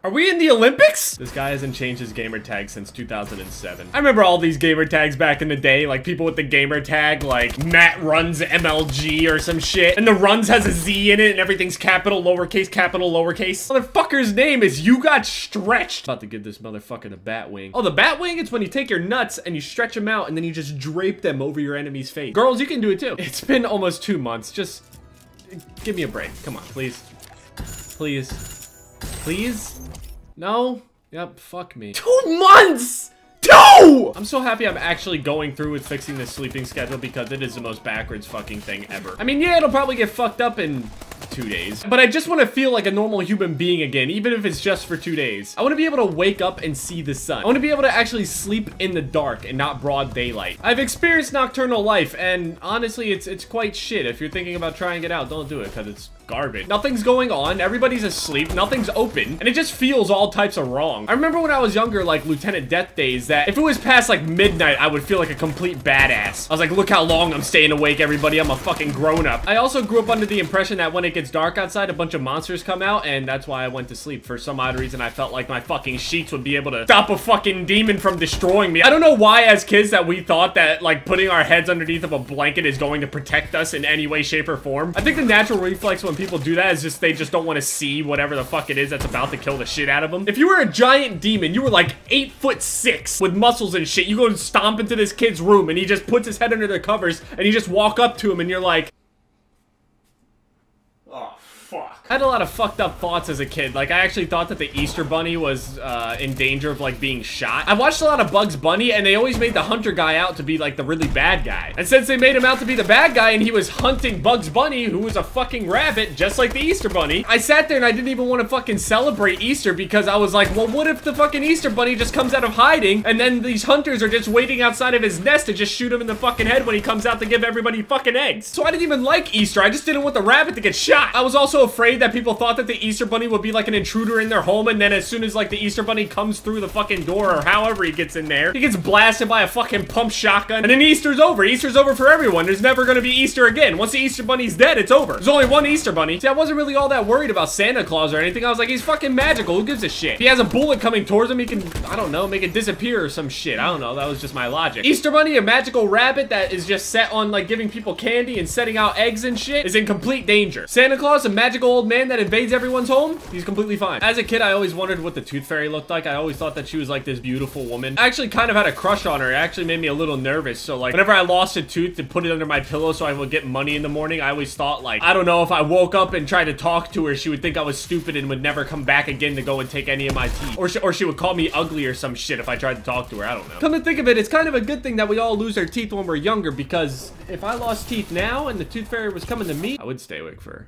Are we in the Olympics? This guy hasn't changed his gamer tag since 2007. I remember all these gamer tags back in the day, like people with the gamer tag, like Matt Runs MLG or some shit. And the runs has a Z in it and everything's capital, lowercase, capital, lowercase. Motherfucker's name is You Got Stretched. About to give this motherfucker the bat wing. Oh, the bat wing? It's when you take your nuts and you stretch them out and then you just drape them over your enemy's face. Girls, you can do it too. It's been almost 2 months. Just give me a break. Come on, please. Please. Please? No? Yep, fuck me. 2 months! 2! I'm so happy I'm actually going through with fixing this sleeping schedule because it is the most backwards fucking thing ever. I mean, yeah, it'll probably get fucked up in 2 days, but I just want to feel like a normal human being again, even if it's just for 2 days. I want to be able to wake up and see the sun. I want to be able to actually sleep in the dark and not broad daylight. I've experienced nocturnal life, and honestly, it's quite shit. If you're thinking about trying it out, don't do it because it's garbage. Nothing's going on, everybody's asleep, nothing's open, and it just feels all types of wrong. I remember when I was younger, like Lieutenant Death days, that if it was past like midnight, I would feel like a complete badass. I was like, look how long I'm staying awake, everybody. I'm a fucking grown-up. I also grew up under the impression that when it gets dark outside, a bunch of monsters come out, and that's why I went to sleep. For some odd reason, I felt like my fucking sheets would be able to stop a fucking demon from destroying me. I don't know why as kids that we thought that like putting our heads underneath of a blanket is going to protect us in any way, shape, or form. I think the natural reflex when people do that is just they just don't want to see whatever the fuck it is that's about to kill the shit out of them. If you were a giant demon, you were like 8'6" with muscles and shit, you go and stomp into this kid's room and he just puts his head under the covers and you just walk up to him and you're like, oh, fuck. I had a lot of fucked up thoughts as a kid. Like, I actually thought that the Easter Bunny was in danger of, like, being shot. I watched a lot of Bugs Bunny, and they always made the hunter guy out to be, like, the really bad guy. And since they made him out to be the bad guy, and he was hunting Bugs Bunny, who was a fucking rabbit, just like the Easter Bunny, I sat there and I didn't even want to fucking celebrate Easter because I was like, well, what if the fucking Easter Bunny just comes out of hiding, and then these hunters are just waiting outside of his nest to just shoot him in the fucking head when he comes out to give everybody fucking eggs. So I didn't even like Easter. I just didn't want the rabbit to get shot. I was also afraid that people thought that the Easter Bunny would be like an intruder in their home, and then as soon as like the Easter Bunny comes through the fucking door or however he gets in there, he gets blasted by a fucking pump shotgun, and then Easter's over. Easter's over for everyone. There's never gonna be Easter again. Once the Easter Bunny's dead, it's over. There's only one Easter Bunny. See, I wasn't really all that worried about Santa Claus or anything. I was like, he's fucking magical. Who gives a shit? If he has a bullet coming towards him, he can, I don't know, make it disappear or some shit. I don't know. That was just my logic. Easter Bunny, a magical rabbit that is just set on like giving people candy and setting out eggs and shit, is in complete danger. Santa Claus, a magical old man that invades everyone's home, he's completely fine. As a kid, I always wondered what the Tooth Fairy looked like. I always thought that she was like this beautiful woman. I actually kind of had a crush on her. It actually made me a little nervous. So like whenever I lost a tooth to put it under my pillow so I would get money in the morning, I always thought like, I don't know, if I woke up and tried to talk to her, she would think I was stupid and would never come back again to go and take any of my teeth. Or she would call me ugly or some shit if I tried to talk to her. I don't know. Come to think of it, it's kind of a good thing that we all lose our teeth when we're younger, because if I lost teeth now and the Tooth Fairy was coming to me, I would stay awake for her.